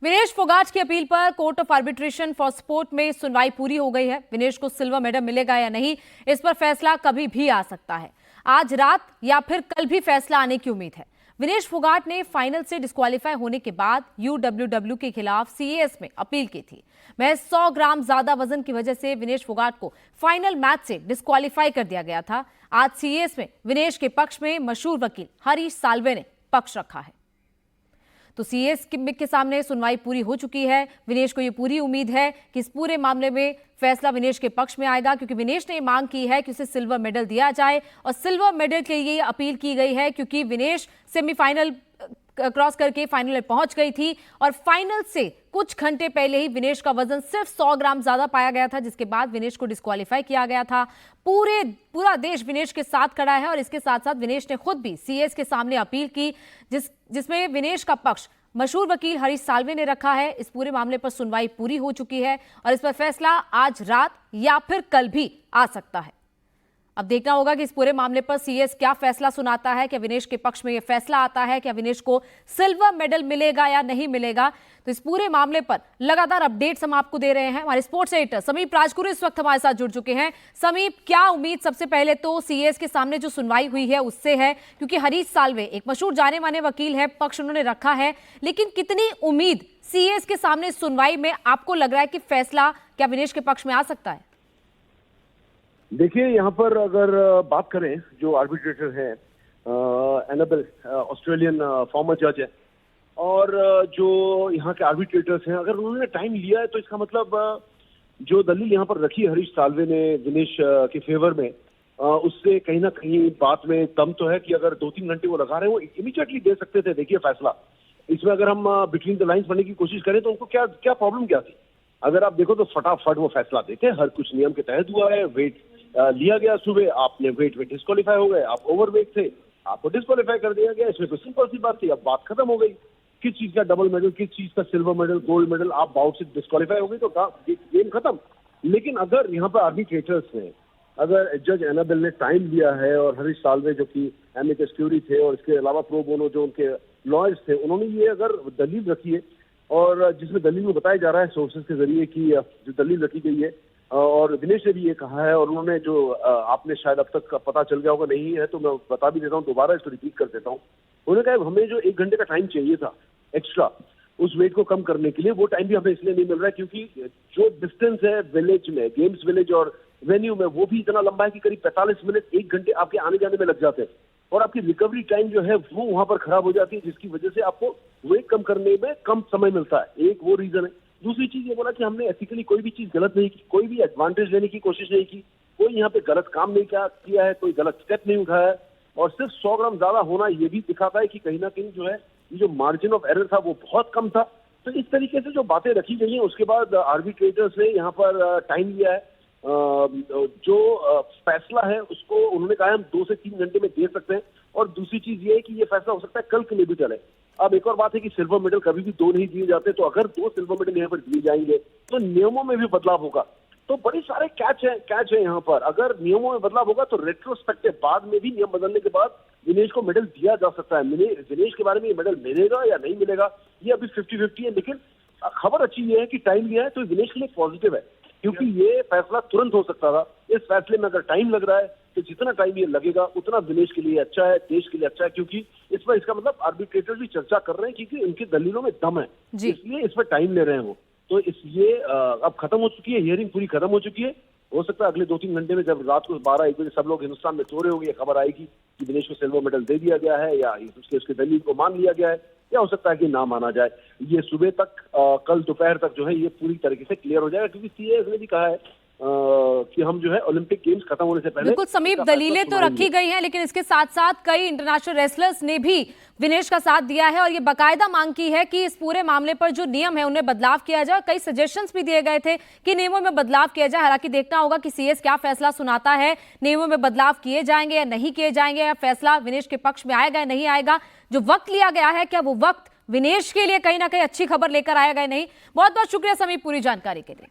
विनेश फोगाट की अपील पर court of arbitration for sport में सुनवाई पूरी हो गई है। विनेश को सिल्वर मेडल मिलेगा या नहीं, इस पर फैसला कभी भी आ सकता है। आज रात या फिर कल भी फैसला आने की उम्मीद है। विनेश फोगाट ने फाइनल से डिस्क्वालीफाई होने के बाद यूडब्ल्यूडब्ल्यू के खिलाफ सीएएस में अपील की थी। महज 100 ग्राम ज्यादा वजन की वजह से विनेश फोगाट को फाइनल मैच से डिस्क्वालीफाई कर दिया गया था। आज सीएएस में विनेश के पक्ष में मशहूर वकील हरीश साल्वे ने पक्ष रखा है। तो सीएस के सामने सुनवाई पूरी हो चुकी है। विनेश को यह पूरी उम्मीद है कि इस पूरे मामले में फैसला विनेश के पक्ष में आएगा, क्योंकि विनेश ने मांग की है कि उसे सिल्वर मेडल दिया जाए और सिल्वर मेडल के लिए अपील की गई है, क्योंकि विनेश सेमीफाइनल क्रॉस करके फाइनल में पहुंच गई थी और फाइनल से कुछ घंटे पहले ही विनेश का वजन सिर्फ 100 ग्राम ज्यादा पाया गया था, जिसके बाद विनेश को डिस्क्वालीफाई किया गया था। पूरा देश विनेश के साथ खड़ा है और इसके साथ साथ विनेश ने खुद भी सीएस के सामने अपील की, जिसमें विनेश का पक्ष मशहूर वकील हरीश साल्वे ने रखा है। इस पूरे मामले पर सुनवाई पूरी हो चुकी है और इस पर फैसला आज रात या फिर कल भी आ सकता है। अब देखना होगा कि इस पूरे मामले पर सीएस क्या फैसला सुनाता है। क्या विनेश के पक्ष में यह फैसला आता है, क्या विनेश को सिल्वर मेडल मिलेगा या नहीं मिलेगा। तो इस पूरे मामले पर लगातार अपडेट्स हम आपको दे रहे हैं। हमारे स्पोर्ट्स एडिटर समीप राजगुरु इस वक्त हमारे साथ जुड़ चुके हैं। समीप, क्या उम्मीद सबसे पहले तो सीएस के सामने जो सुनवाई हुई है उससे है, क्योंकि हरीश साल्वे एक मशहूर जाने माने वकील है, पक्ष उन्होंने रखा है, लेकिन कितनी उम्मीद सीएस के सामने सुनवाई में आपको लग रहा है कि फैसला क्या विनेश के पक्ष में आ सकता है? देखिए, यहाँ पर अगर बात करें, जो आर्बिट्रेटर है एनाबेल, ऑस्ट्रेलियन फॉर्मर जज है, और जो यहाँ के आर्बिट्रेटर्स हैं, अगर उन्होंने टाइम लिया है तो इसका मतलब जो दलील यहाँ पर रखी है हरीश साल्वे ने विनेश के फेवर में, उससे कहीं ना कहीं बात में दम तो है कि अगर 2-3 घंटे वो लगा रहे हैं, वो इमीडिएटली दे सकते थे। देखिए फैसला इसमें अगर हम बिटवीन द लाइन्स पढ़ने की कोशिश करें तो उनको क्या क्या प्रॉब्लम क्या थी। अगर आप देखो तो फटाफट वो फैसला देते हैं, हर कुछ नियम के तहत हुआ है। वेट लिया गया सुबह, आपने वेट में डिस्क्वालीफाई हो गए, आप ओवरवेट थे, आपको डिस्क्वालीफाई कर दिया गया। इसमें तो सिंपल सी बात थी, अब बात खत्म हो गई। किस चीज का डबल मेडल, किस चीज का सिल्वर मेडल, गोल्ड मेडल, आप बाउट से डिस्क्वालीफाई हो गई तो गेम खत्म। लेकिन अगर यहाँ पर आर्बिट्रेटर्स ने, अगर जज एनाबेल ने टाइम लिया है और हरीश साल्वे जो कि एमिकस क्यूरी थे और इसके अलावा प्रो बोनो जो उनके लॉयर्स थे, उन्होंने ये अगर दलील रखी है और जिसमें दलील में बताया जा रहा है सोर्सेज के जरिए कि जो दलील रखी गई है, और दिनेश ने भी ये कहा है, और उन्होंने जो आपने शायद अब तक पता चल गया होगा, नहीं है तो मैं बता भी देता हूँ, दोबारा इसको रिपीट कर देता हूँ। उन्होंने कहा हमें जो 1 घंटे का टाइम चाहिए था एक्स्ट्रा उस वेट को कम करने के लिए, वो टाइम भी हमें इसलिए नहीं मिल रहा है क्योंकि जो डिस्टेंस है विलेज में, गेम्स विलेज और वेन्यू में, वो भी इतना लंबा है कि करीब 45 मिनट 1 घंटे आपके आने जाने में लग जाते हैं, और आपकी रिकवरी टाइम जो है वो वहां पर खराब हो जाती है, जिसकी वजह से आपको वेट कम करने में कम समय मिलता है। एक वो रीजन है। दूसरी चीज ये बोला कि हमने एथिकली कोई भी चीज गलत नहीं की, कोई भी एडवांटेज लेने की कोशिश नहीं की, कोई यहाँ पे गलत काम नहीं किया है, कोई गलत स्टेप नहीं उठाया है, और सिर्फ 100 ग्राम ज्यादा होना ये भी दिखाता है कि कहीं ना कहीं जो है ये जो मार्जिन ऑफ एरर था वो बहुत कम था। तो इस तरीके से जो बातें रखी गई हैं, उसके बाद आर्बिट्रेटर्स ने यहाँ पर टाइम लिया है। जो फैसला है उसको उन्होंने कहा हम 2 से 3 घंटे में दे सकते हैं, और दूसरी चीज ये है कि ये फैसला हो सकता है कल के लिए भी चले। अब एक और बात है कि सिल्वर मेडल कभी भी 2 नहीं दिए जाते, तो अगर 2 सिल्वर मेडल यहाँ पर दिए जाएंगे तो नियमों में भी बदलाव होगा। तो बड़े सारे कैच है यहाँ पर। अगर नियमों में बदलाव होगा तो रेट्रोस्पेक्टिव बाद में भी नियम बदलने के बाद विनेश को मेडल दिया जा सकता है। विनेश के बारे में ये मेडल मिलेगा या नहीं मिलेगा, ये अभी 50-50 है। लेकिन खबर अच्छी ये है कि टाइम लिया है तो विनेश के लिए पॉजिटिव है, क्योंकि ये फैसला तुरंत हो सकता था। इस फैसले में अगर टाइम लग रहा है तो जितना टाइम ये लगेगा उतना विनेश के लिए अच्छा है, देश के लिए अच्छा है, क्योंकि इस पर इसका मतलब आर्बिट्रेटर भी चर्चा कर रहे हैं क्योंकि उनकी दलीलों में दम है, इसलिए इस पर टाइम ले रहे हैं वो। तो इसलिए अब खत्म हो चुकी है, हियरिंग पूरी खत्म हो चुकी है। हो सकता है अगले 2-3 घंटे में जब रात को 12-1 बजे सब लोग हिंदुस्तान में सो रहे होंगे, खबर आएगी कि विनेश को सिल्वर मेडल दे दिया गया है, या उसके दलील को मान लिया गया है, या हो सकता है कि ना माना जाए। ये सुबह तक, कल दोपहर तक जो है ये पूरी तरीके से क्लियर हो जाएगा, क्योंकि सीएस ने भी कहा है कि हम जो है ओलंपिक गेम्स खत्म होने से पहले। बिल्कुल समीप, दलीलें तो रखी गई हैं, लेकिन इसके साथ साथ कई इंटरनेशनल रेसलर्स ने भी विनेश का साथ दिया है और ये बाकायदा मांग की है कि इस पूरे मामले पर जो नियम है उनमें बदलाव किया जाए। कई सजेशंस भी दिए गए थे कि नियमों में बदलाव किया जाए। हालांकि देखना होगा कि सीएस क्या फैसला सुनाता है, नियमों में बदलाव किए जाएंगे या नहीं किए जाएंगे, या फैसला विनेश के पक्ष में आएगा या नहीं आएगा। जो वक्त लिया गया है, क्या वो वक्त विनेश के लिए कहीं ना कहीं अच्छी खबर लेकर आएगा या नहीं। बहुत बहुत शुक्रिया समीप पूरी जानकारी के लिए।